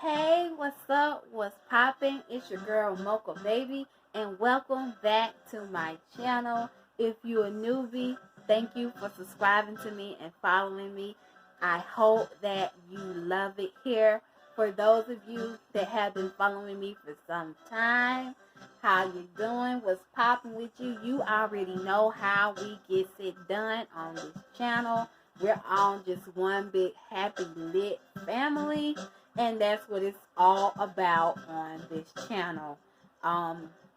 Hey, what's up? What's poppin'? It's your girl Mocha Baby, and welcome back to my channel. If you're a newbie, thank you for subscribing to me and following me. I hope that you love it here. For those of you that have been following me for some time, how you doing? What's poppin' with you? You already know how we get it done on this channel. We're all just one big happy lit family. And that's what it's all about on this channel.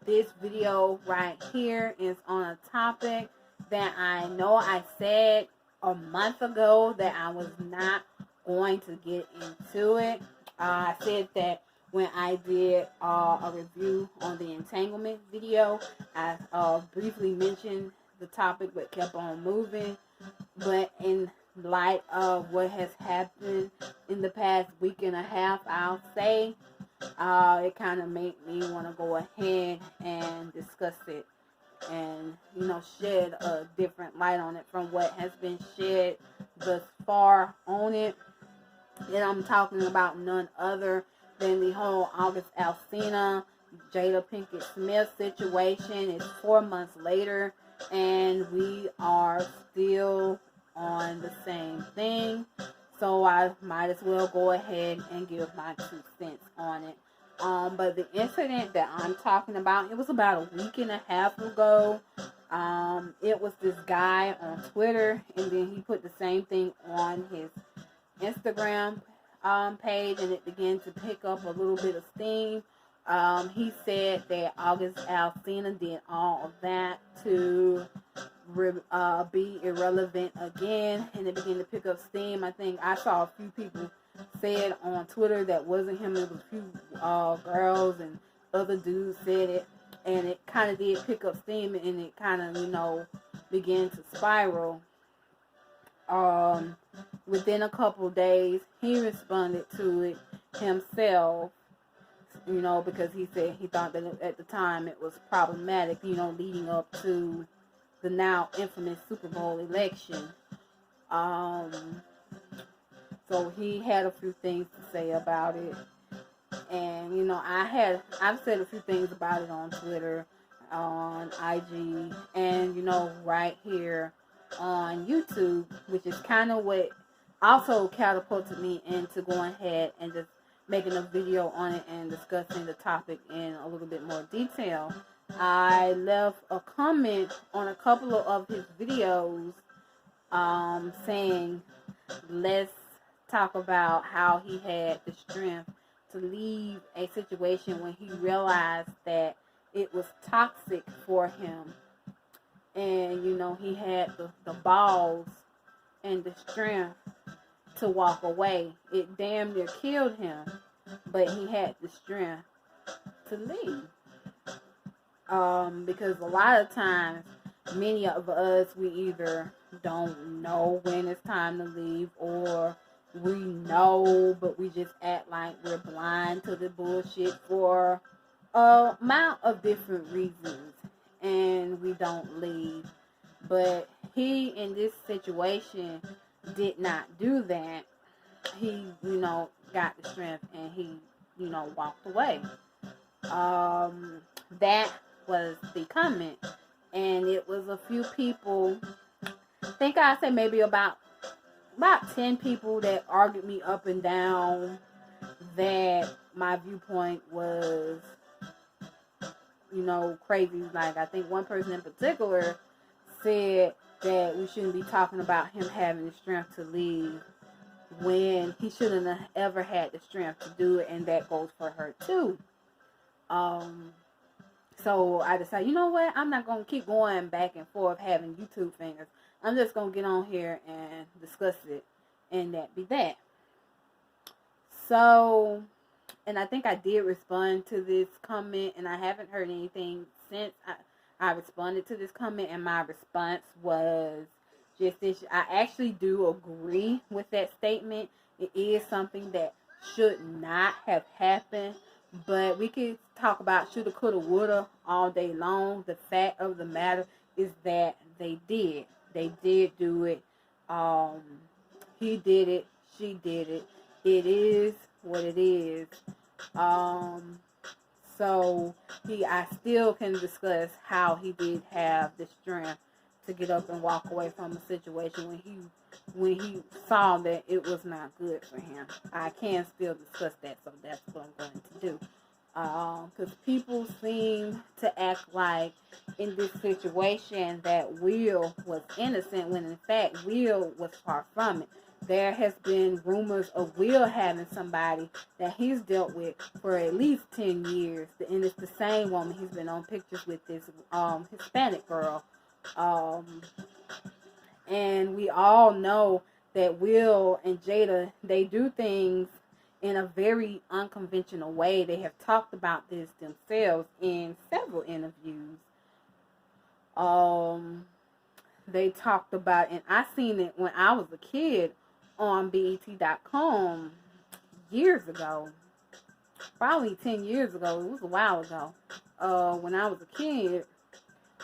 This video right here is on a topic that I know I said a month ago that I was not going to get into it. I said that when I did a review on the Entanglement video, I briefly mentioned the topic but kept on moving. But in light of what has happened in the past week and a half, I'll say, it kind of made me want to go ahead and discuss it and, shed a different light on it from what has been shed thus far on it. And I'm talking about none other than the whole August Alsina, Jada Pinkett Smith situation. It's 4 months later, and we are still on the same thing. So I might as well go ahead and give my 2 cents on it. But the incident that I'm talking about, it was about a week and a half ago. It was this guy on Twitter, and then he put the same thing on his Instagram page, and it began to pick up a little bit of steam. He said that August Alsina did all of that to be irrelevant again, and it began to pick up steam. I think I saw a few people said on Twitter that wasn't him. It was a few girls and other dudes said it, and it kind of did pick up steam, and it kind of began to spiral. Within a couple days, he responded to it himself, because he said he thought that at the time it was problematic, leading up to the now infamous Super Bowl election. So he had a few things to say about it. And, I've said a few things about it on Twitter, on IG, and, right here on YouTube, which is kind of what also catapulted me into going ahead and just making a video on it and discussing the topic in a little bit more detail. I left a comment on a couple of his videos saying, let's talk about how he had the strength to leave a situation when he realized that it was toxic for him. And, he had the balls and the strength to walk away. It damn near killed him, but he had the strength to leave. Because a lot of times, many of us, we either don't know when it's time to leave, or we know, but we just act like we're blind to the bullshit for a amount of different reasons, and we don't leave. But he, in this situation, did not do that. He, got the strength, and he, walked away. That was the comment. And it was a few people, I think I said maybe about 10 people that argued me up and down that my viewpoint was, crazy. Like, I think one person in particular said that we shouldn't be talking about him having the strength to leave when he shouldn't have ever had the strength to do it, and that goes for her too. So I decided, you know what, I'm not going to keep going back and forth having YouTube fingers. I'm just going to get on here and discuss it, and that be that. So, and I think I did respond to this comment, and I haven't heard anything since I responded to this comment, and my response was just this. I actually do agree with that statement. It is something that should not have happened, but we could talk about shoulda, coulda, woulda all day long. The fact of the matter is that they did. They did do it. He did it. She did it. It is what it is. So I still can discuss how he did have the strength to get up and walk away from a situation when he saw that it was not good for him. I can still discuss that, so that's what I'm going to do. Because people seem to act like in this situation that Will was innocent when in fact Will was far from it. There has been rumors of Will having somebody that he's dealt with for at least 10 years, and it's the same woman he's been on pictures with, this Hispanic girl. And we all know that Will and Jada, they do things in a very unconventional way. They have talked about this themselves in several interviews. They talked about, and I seen it when I was a kid on BET.com years ago, probably 10 years ago. It was a while ago. When I was a kid,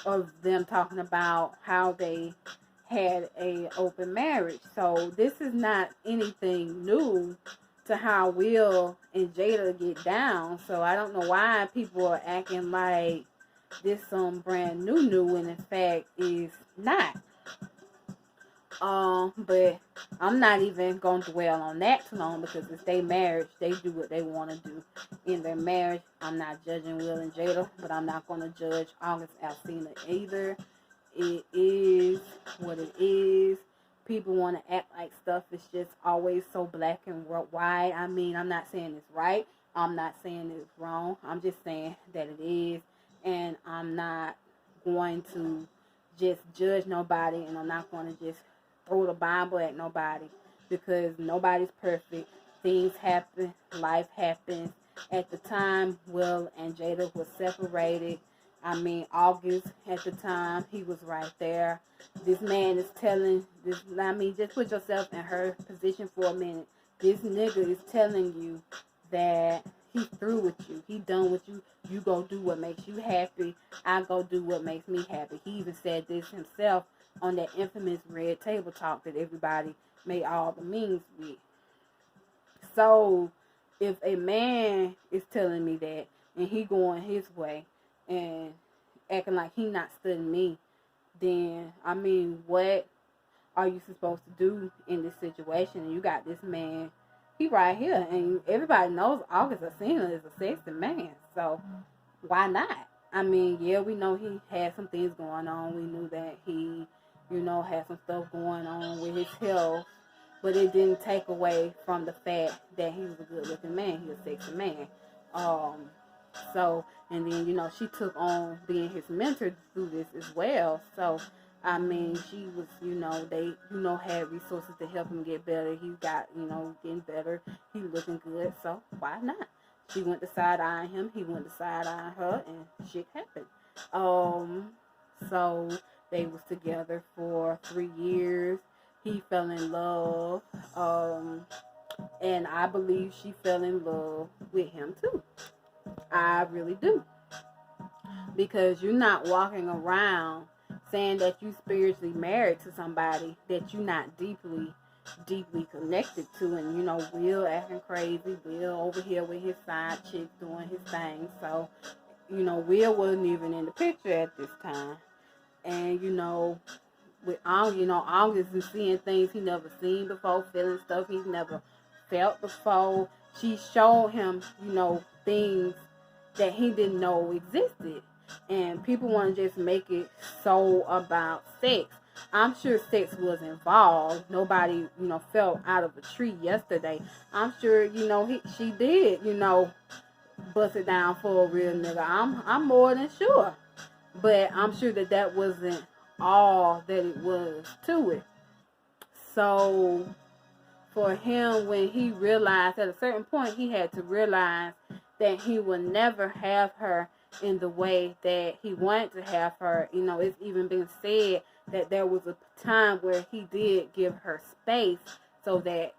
of them talking about how they had a open marriage. So this is not anything new to how Will and Jada get down. So I don't know why people are acting like this some brand new and in fact is not. But I'm not even going to dwell on that too long, because it's their marriage. They do what they want to do in their marriage. I'm not judging Will and Jada, but I'm not going to judge August Alsina either. It is what it is. People want to act like stuff is just always so black and white. I mean, I'm not saying it's right. I'm not saying it's wrong. I'm just saying that it is. And I'm not going to just judge nobody, and I'm not going to just throw the Bible at nobody, because nobody's perfect. Things happen. Life happens. At the time, Will and Jada was separated. I mean, August at the time, he was right there. This man is telling this. I mean, just put yourself in her position for a minute. This nigga is telling you that he's through with you. He done with you. You go do what makes you happy. I go do what makes me happy. He even said this himself on that infamous Red Table Talk that everybody made all the memes with. So, if a man is telling me that and he going his way and acting like he not studying me, then, I mean, what are you supposed to do in this situation? And you got this man, he right here, and everybody knows August Alsina is a sexy man, so why not? I mean, yeah, we know he had some things going on. We knew that he, had some stuff going on with his health, but it didn't take away from the fact that he was a good-looking man. He was a sexy man. So, and then, she took on being his mentor through this as well. So, I mean, she was, they, had resources to help him get better. He got, getting better. He looking good. So, why not? She went to side-eyeing him. He went to side-eyeing her, and shit happened. So, they was together for 3 years. He fell in love. And I believe she fell in love with him, too. I really do. Because you're not walking around saying that you spiritually married to somebody that you're not deeply connected to. And, Will acting crazy. Will over here with his side chick doing his thing. So, Will wasn't even in the picture at this time. And, with August is seeing things he never seen before, feeling stuff he's never felt before. She showed him, things that he didn't know existed. And people want to just make it so about sex. I'm sure sex was involved. Nobody, fell out of a tree yesterday. I'm sure, she did, bust it down for a real nigga. I'm more than sure. But I'm sure that wasn't all that it was to it. So, for him, when he realized, at a certain point, he had to realize that he would never have her in the way that he wanted to have her. It's even been said that there was a time where he did give her space so that,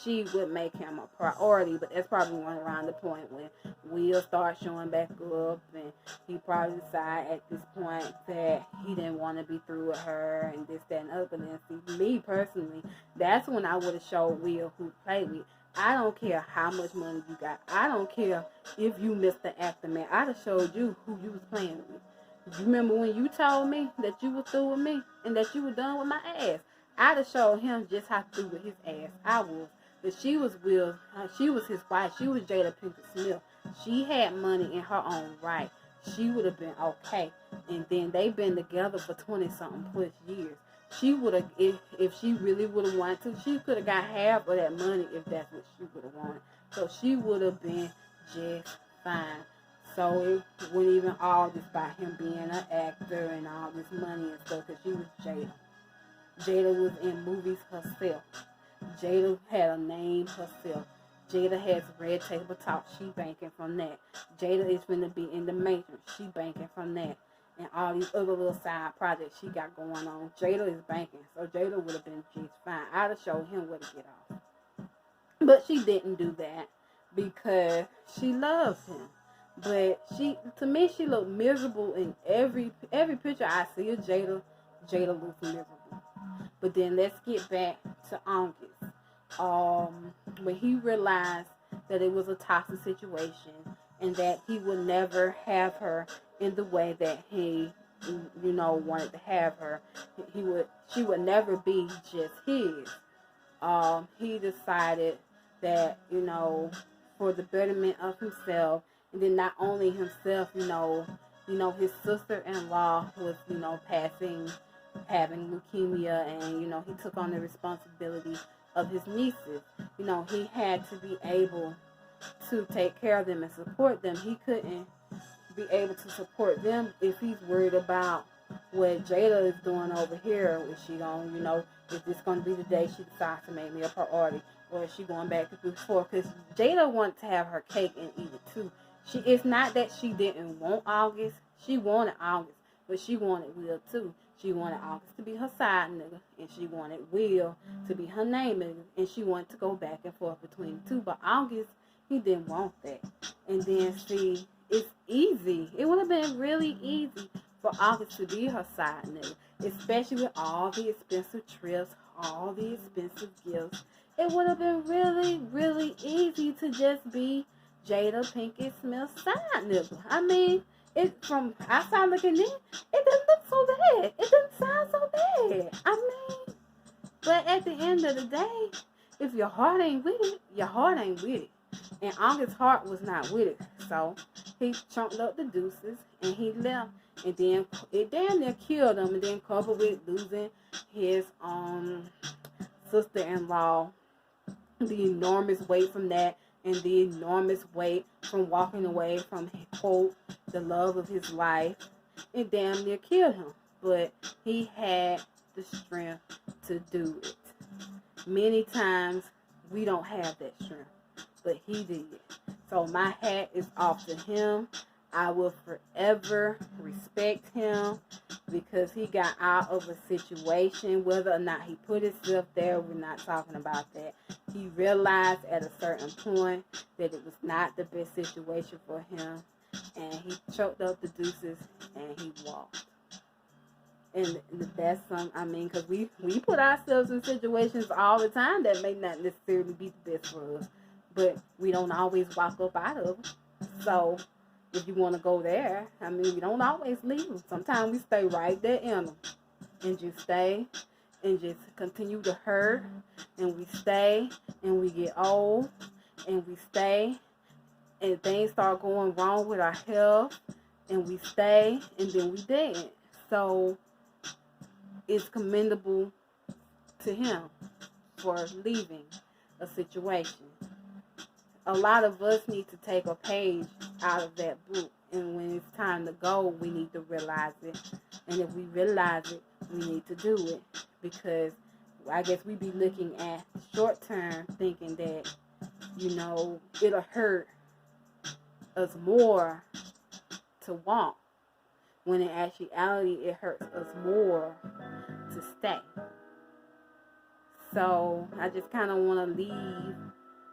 she would make him a priority. But that's probably around the point when Will start showing back up, and he probably decided at this point that he didn't want to be through with her and this, that, and other. And see, me personally, that's when I would have showed Will who to play with. I don't care how much money you got. I don't care if you missed the actor, man. I'd have showed you who you was playing with. You remember when you told me that you were through with me and that you were done with my ass? I'd have showed him just how through with his ass I was. But she was she was his wife. She was Jada Pinkett Smith. She had money in her own right. She would have been okay. And then they've been together for 20-something plus years. She would have, if she really would have wanted to, she could have got half of that money if that's what she would have wanted. So she would have been just fine. So it wasn't even all just about him being an actor and all this money and stuff, because she was Jada. Jada was in movies herself. Jada had a name herself. Jada has Red Table Talk. She banking from that. Jada is going to be in the Matrix. She banking from that. And all these other little side projects she got going on. Jada is banking. So Jada would have been just fine. I'd have showed him where to get off. But she didn't do that because she loves him. But to me, she looked miserable in every picture I see of Jada. Jada looks miserable. But then let's get back to August. When he realized that it was a toxic situation and that he would never have her in the way that he, wanted to have her, she would never be just his. He decided that, for the betterment of himself, and then not only himself, his sister-in-law was, having leukemia, and, he took on the responsibility of his nieces. He had to be able to take care of them and support them. He couldn't be able to support them if he's worried about what Jada is doing over here. Is she going, is this going to be the day she decides to make me a priority? Or is she going back to before? Because Jada wanted to have her cake and eat it too. It's not that she didn't want August. She wanted August, but she wanted Will too. She wanted August to be her side nigga, and she wanted Will to be her name nigga, and she wanted to go back and forth between the two. But August, he didn't want that. And then, see, it's easy. It would have been really easy for August to be her side nigga, especially with all the expensive trips, all the expensive gifts. It would have been really, really easy to just be Jada Pinkett Smith's side nigga. I mean, from outside looking in, it doesn't look so bad. It doesn't sound so bad. I mean, but at the end of the day, if your heart ain't with it, your heart ain't with it. And August's heart was not with it. So he chunked up the deuces and he left. And then it damn near killed him. And then coupled with losing his sister-in-law, the enormous weight from that, and the enormous weight from walking away from, quote, the love of his life, it damn near killed him. But he had the strength to do it. Many times we don't have that strength, but he did. So my hat is off to him. I will forever respect him because he got out of a situation. Whether or not he put himself there, we're not talking about that. He realized at a certain point that it was not the best situation for him, and he choked up the deuces and he walked. And that's because we put ourselves in situations all the time that may not necessarily be the best for us, but we don't always walk up out of them. So if you want to go there, we don't always leave them. Sometimes we stay right there in them and just stay and just continue to hurt, and we stay and we get old and we stay and things start going wrong with our health and we stay and then we dead. So it's commendable to him for leaving a situation. A lot of us need to take a page out of that book, and when it's time to go, we need to realize it. And if we realize it, we need to do it, because I guess we be looking at short term thinking that, it'll hurt us more to walk, when in actuality it hurts us more to stay. So I just kind of want to leave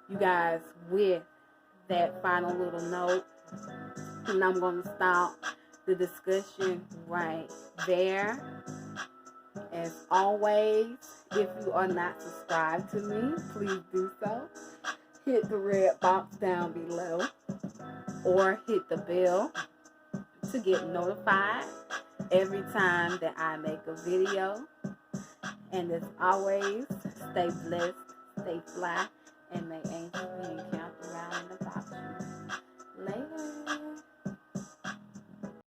you guys with that final little note, and I'm going to stop the discussion right there. As always, if you are not subscribed to me, please do so. hit the red box down below or hit the bell to get notified every time that I make a video. And as always, stay blessed, stay fly, and may angels be